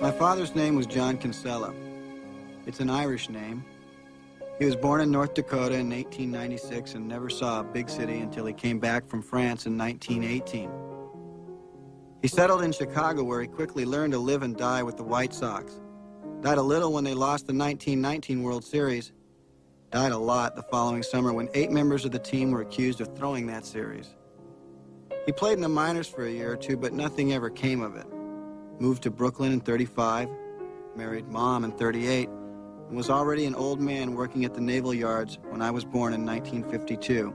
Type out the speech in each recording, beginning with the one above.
My father's name was John Kinsella. It's an Irish name. He was born in North Dakota in 1896 and never saw a big city until he came back from France in 1918. He settled in Chicago, where he quickly learned to live and die with the White Sox. Died a little when they lost the 1919 World Series. Died a lot the following summer when 8 members of the team were accused of throwing that series. He played in the minors for a year or two, but nothing ever came of it. Moved to Brooklyn in 35, married Mom in 38, and was already an old man working at the Naval Yards when I was born in 1952.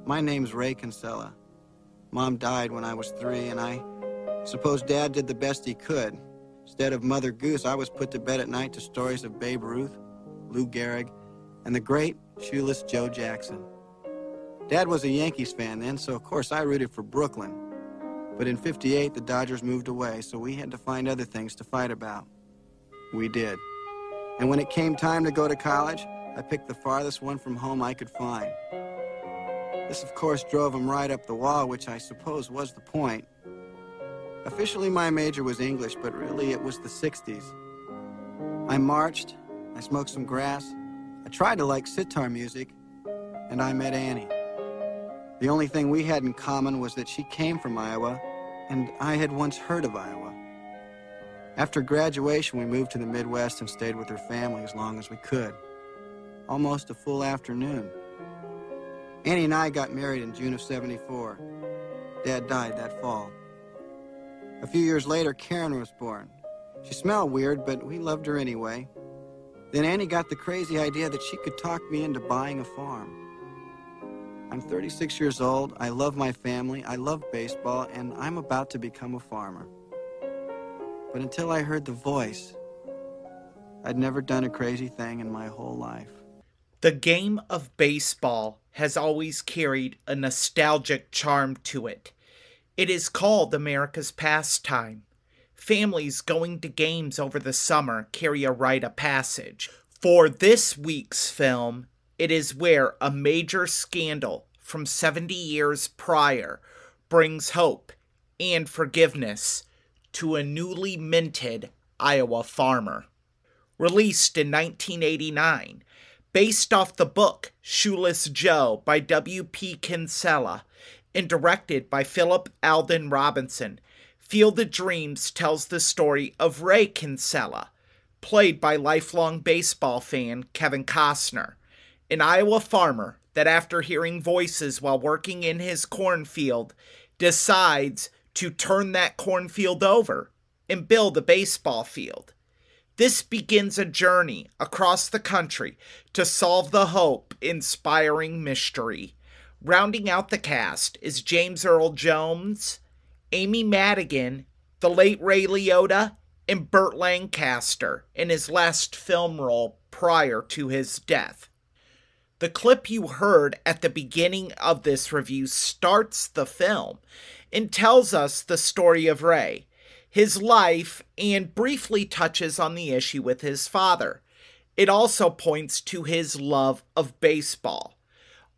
My name's Ray Kinsella. Mom died when I was 3, and I suppose Dad did the best he could. Instead of Mother Goose, I was put to bed at night to stories of Babe Ruth, Lou Gehrig, and the great shoeless Joe Jackson. Dad was a Yankees fan then, so of course I rooted for Brooklyn. But in '58, the Dodgers moved away, so we had to find other things to fight about. We did. And when it came time to go to college, I picked the farthest one from home I could find. This, of course, drove him right up the wall, which I suppose was the point. Officially, my major was English, but really it was the 60s. I marched, I smoked some grass, I tried to like sitar music, and I met Annie. The only thing we had in common was that she came from Iowa, and I had once heard of Iowa. After graduation, we moved to the Midwest and stayed with her family as long as we could. Almost a full afternoon. Annie and I got married in June of '74. Dad died that fall. A few years later, Karen was born. She smelled weird, but we loved her anyway. Then Annie got the crazy idea that she could talk me into buying a farm. I'm 36 years old, I love my family, I love baseball, and I'm about to become a farmer. But until I heard the voice, I'd never done a crazy thing in my whole life. The game of baseball has always carried a nostalgic charm to it. It is called America's pastime. Families going to games over the summer carry a rite of passage. For this week's film, it is where a major scandal from 70 years prior brings hope and forgiveness to a newly minted Iowa farmer. Released in 1989, based off the book Shoeless Joe by W.P. Kinsella and directed by Philip Alden Robinson, Field of Dreams tells the story of Ray Kinsella, played by lifelong baseball fan Kevin Costner, an Iowa farmer that after hearing voices while working in his cornfield, decides to turn that cornfield over and build a baseball field. This begins a journey across the country to solve the hope-inspiring mystery. Rounding out the cast is James Earl Jones, Amy Madigan, the late Ray Liotta, and Burt Lancaster in his last film role prior to his death. The clip you heard at the beginning of this review starts the film and tells us the story of Ray, his life, and briefly touches on the issue with his father. It also points to his love of baseball.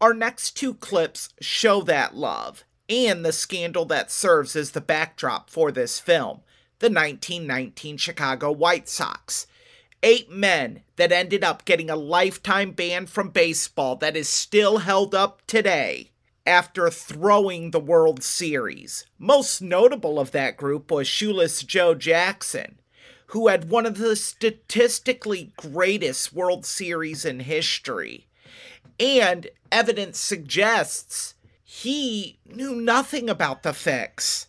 Our next 2 clips show that love and the scandal that serves as the backdrop for this film, the 1919 Chicago White Sox. 8 men that ended up getting a lifetime ban from baseball that is still held up today after throwing the World Series. Most notable of that group was shoeless Joe Jackson, who had one of the statistically greatest World Series in history. And evidence suggests he knew nothing about the fix,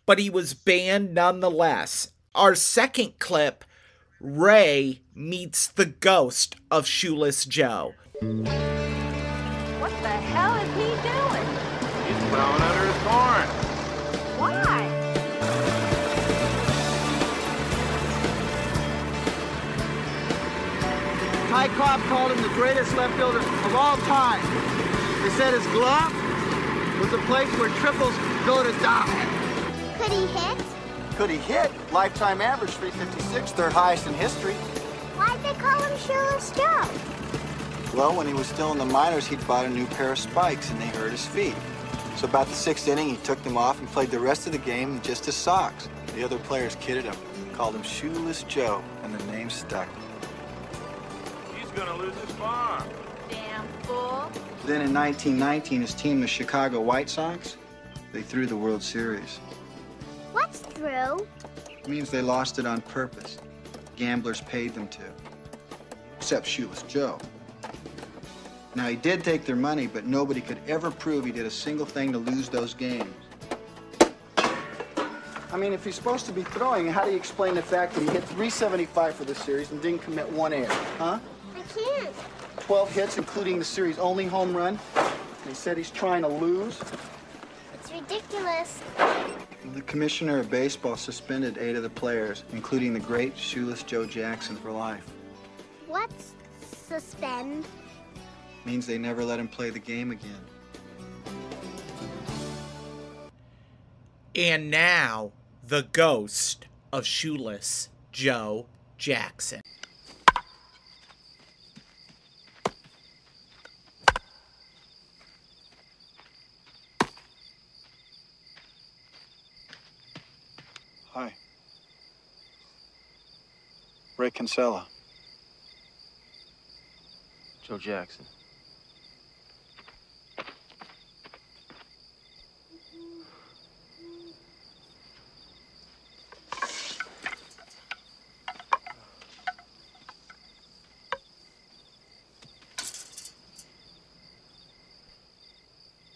but he was banned nonetheless. Our second clip, Ray meets the ghost of Shoeless Joe. What the hell is he doing? He's plowing under his corn. Why? Ty Cobb called him the greatest left fielder of all time. They said his glove was a place where triples go to die. Could he hit? Could he hit? Lifetime average 356, third highest in history. Why'd they call him Shoeless Joe? Well, when he was still in the minors, he'd bought a new pair of spikes and they hurt his feet. So about the 6th inning, he took them off and played the rest of the game in just his socks. The other players kidded him, called him Shoeless Joe, and the name stuck. He's gonna lose his farm. Damn fool. Then in 1919, his team, the Chicago White Sox, they threw the World Series. What's through? It means they lost it on purpose. Gamblers paid them to. Except Shoeless Joe. Now, he did take their money, but nobody could ever prove he did a single thing to lose those games. I mean, if he's supposed to be throwing, how do you explain the fact that he hit .375 for the series and didn't commit one error, huh? I can't. 12 hits, including the series' only home run. And he said he's trying to lose. It's ridiculous. The commissioner of baseball suspended 8 of the players, including the great Shoeless Joe Jackson, for life. What's suspend? Means they never let him play the game again. And now, the ghost of Shoeless Joe Jackson. Hi. Ray Kinsella. Joe Jackson.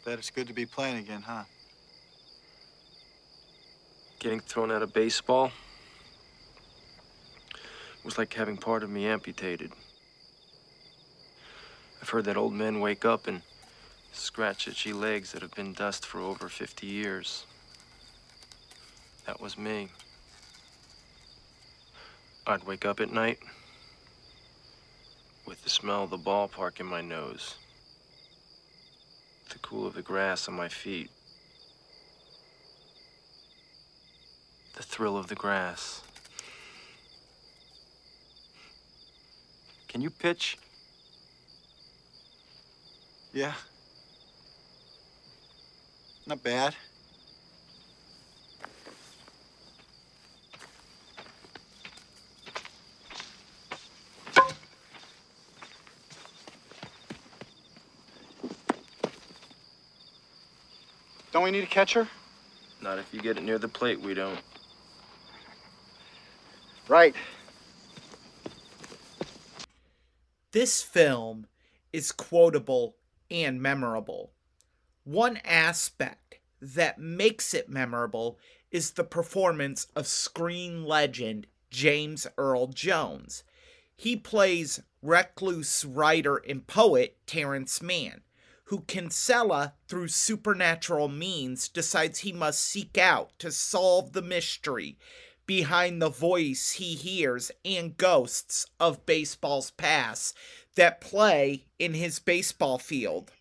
Bet it's good to be playing again, huh? Getting thrown out of baseball was like having part of me amputated. I've heard that old men wake up and scratch itchy legs that have been dust for over 50 years. That was me. I'd wake up at night with the smell of the ballpark in my nose, the cool of the grass on my feet, the thrill of the grass. Can you pitch? Yeah. Not bad. Don't we need a catcher? Not if you get it near the plate, we don't. Right. This film is quotable and memorable. One aspect that makes it memorable is the performance of screen legend James Earl Jones. He plays recluse writer and poet Terrence Mann, who Kinsella, through supernatural means, decides he must seek out to solve the mystery behind the voice he hears and ghosts of baseball's past that play in his baseball field.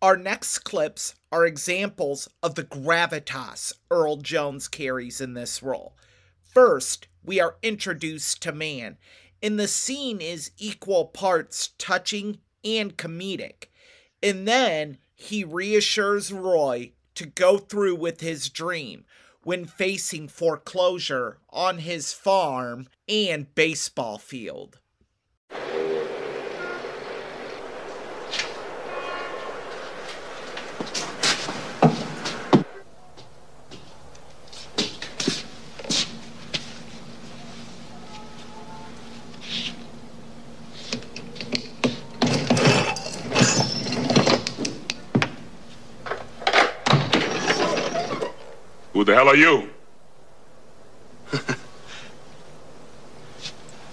Our next clips are examples of the gravitas Earl Jones carries in this role. First, we are introduced to Mann, and the scene is equal parts touching and comedic. And then he reassures Roy to go through with his dream when facing foreclosure on his farm and baseball field. Who the hell are you?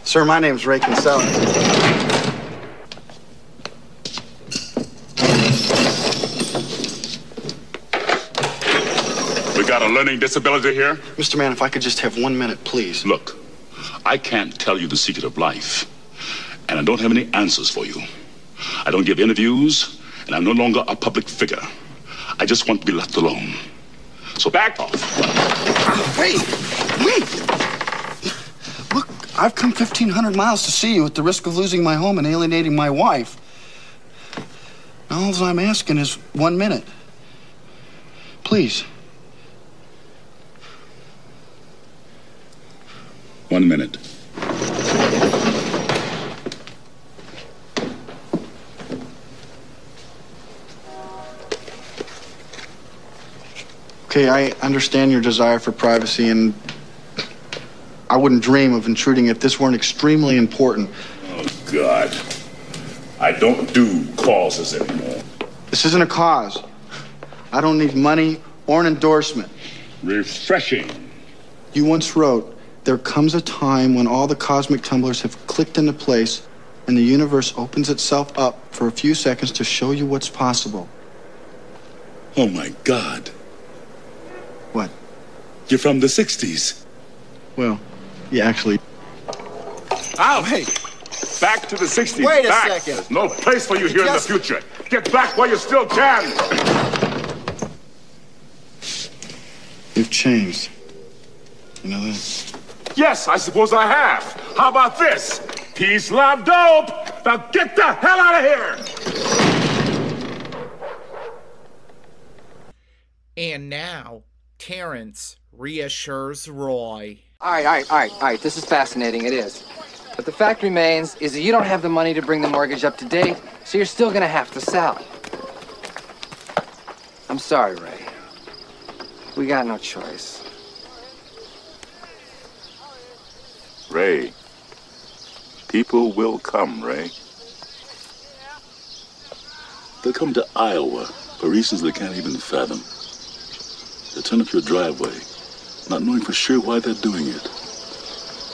Sir, my name's Ray Kinsella. We got a learning disability here? Mr. Mann, if I could just have 1 minute, please. Look, I can't tell you the secret of life, and I don't have any answers for you. I don't give interviews, and I'm no longer a public figure. I just want to be left alone. So back off. Hey, wait! Look, I've come 1,500 miles to see you at the risk of losing my home and alienating my wife. All I'm asking is 1 minute. please. 1 minute. Okay, I understand your desire for privacy, and I wouldn't dream of intruding if this weren't extremely important. Oh, God. I don't do causes anymore. This isn't a cause. I don't need money or an endorsement. Refreshing. You once wrote, "There comes a time when all the cosmic tumblers have clicked into place and the universe opens itself up for a few seconds to show you what's possible." Oh, my God. What? You're from the 60s. Well, yeah, actually. Ow, hey. Back to the 60s. Wait a back. second. There's no place for you here in the future. Get back while you still can. You've changed. You know that? Yes, I suppose I have. How about this? Peace, love, dope. Now get the hell out of here. And now, Terrence reassures Roy. All right. This is fascinating. It is. But the fact remains is that you don't have the money to bring the mortgage up to date, so you're still gonna have to sell. I'm sorry, Ray. We got no choice. Ray, people will come, Ray. They'll come to Iowa for reasons they can't even fathom. They'll turn up your driveway, not knowing for sure why they're doing it.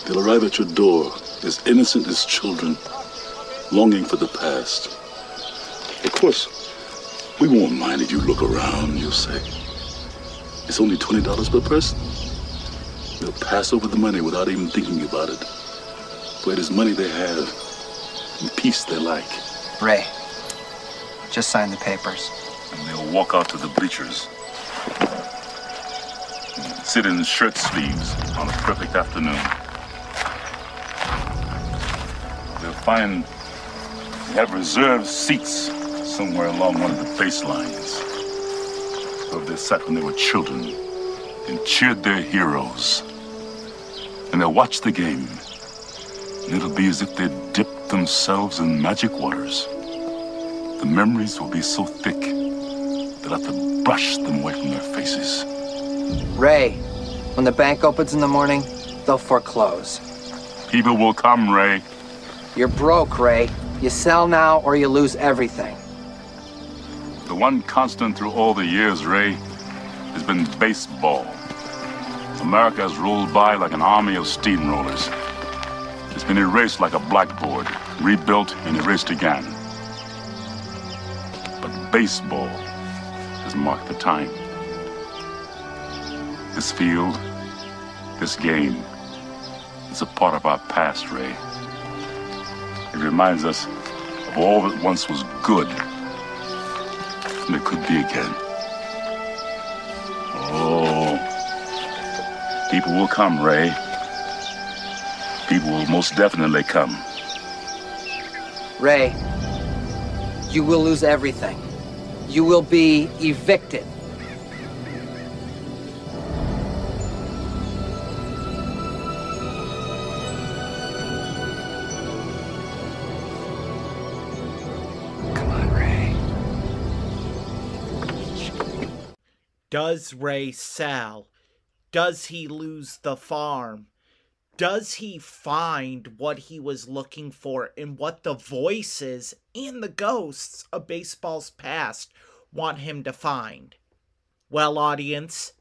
They'll arrive at your door as innocent as children, longing for the past. Of course, we won't mind if you look around, you'll say. It's only $20 per person. They'll pass over the money without even thinking about it. For it is money they have, and peace they like. Ray, just sign the papers. And they'll walk out to the bleachers. And sit in shirt sleeves on a perfect afternoon. They'll find they have reserved seats somewhere along one of the baselines. Where they sat when they were children and cheered their heroes. And they'll watch the game. And it'll be as if they'd dipped themselves in magic waters. The memories will be so thick, they'll have to brush them away from their faces. Ray, when the bank opens in the morning, they'll foreclose. People will come, Ray. You're broke, Ray. You sell now or you lose everything. The one constant through all the years, Ray, has been baseball. America has rolled by like an army of steamrollers. It's been erased like a blackboard, rebuilt and erased again. But baseball has marked the time. This field, this game, is a part of our past, Ray. It reminds us of all that once was good, and it could be again. Oh, people will come, Ray. People will most definitely come. Ray, you will lose everything. You will be evicted. Come on, Ray. Does Ray sell? Does he lose the farm? Does he find what he was looking for and what the voices and the ghosts of baseball's past want him to find? Well, audience,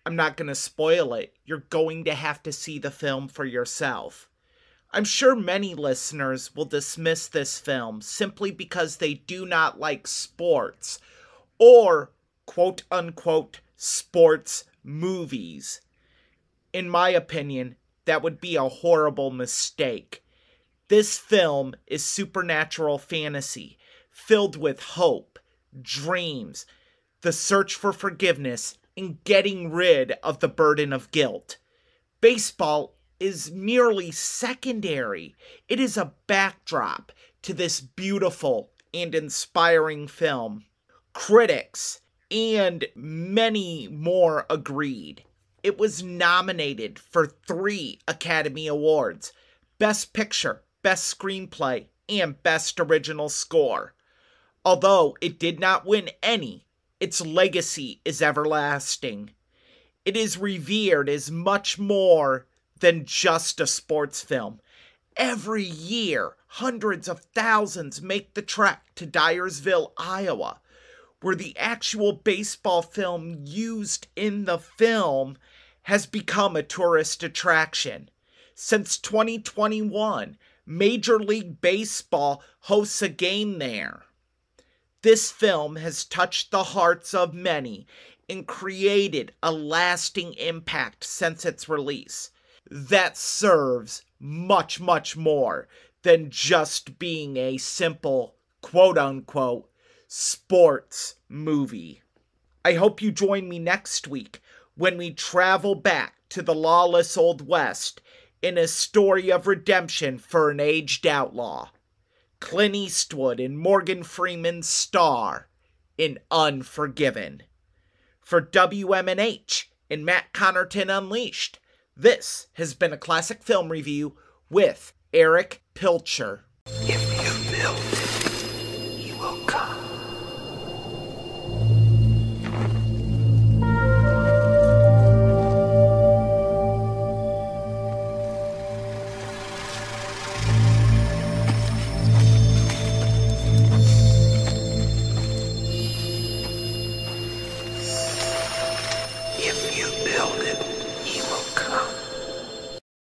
I'm not going to spoil it. You're going to have to see the film for yourself. I'm sure many listeners will dismiss this film simply because they do not like sports or quote-unquote sports movies. In my opinion, that would be a horrible mistake. This film is supernatural fantasy, filled with hope, dreams, the search for forgiveness, and getting rid of the burden of guilt. Baseball is merely secondary. It is a backdrop to this beautiful and inspiring film. Critics and many more agreed. It was nominated for 3 Academy Awards: Best Picture, Best Screenplay, and Best Original Score. Although it did not win any, its legacy is everlasting. It is revered as much more than just a sports film. Every year, hundreds of thousands make the trek to Dyersville, Iowa, where the actual baseball film used in the film has become a tourist attraction. Since 2021, Major League Baseball hosts a game there. This film has touched the hearts of many and created a lasting impact since its release that serves much, much more than just being a simple, quote-unquote, sports movie. I hope you join me next week when we travel back to the lawless Old West in a story of redemption for an aged outlaw. Clint Eastwood and Morgan Freeman star in Unforgiven. For WMNH and Matt Connarton Unleashed, this has been a classic film review with Erich Pilcher.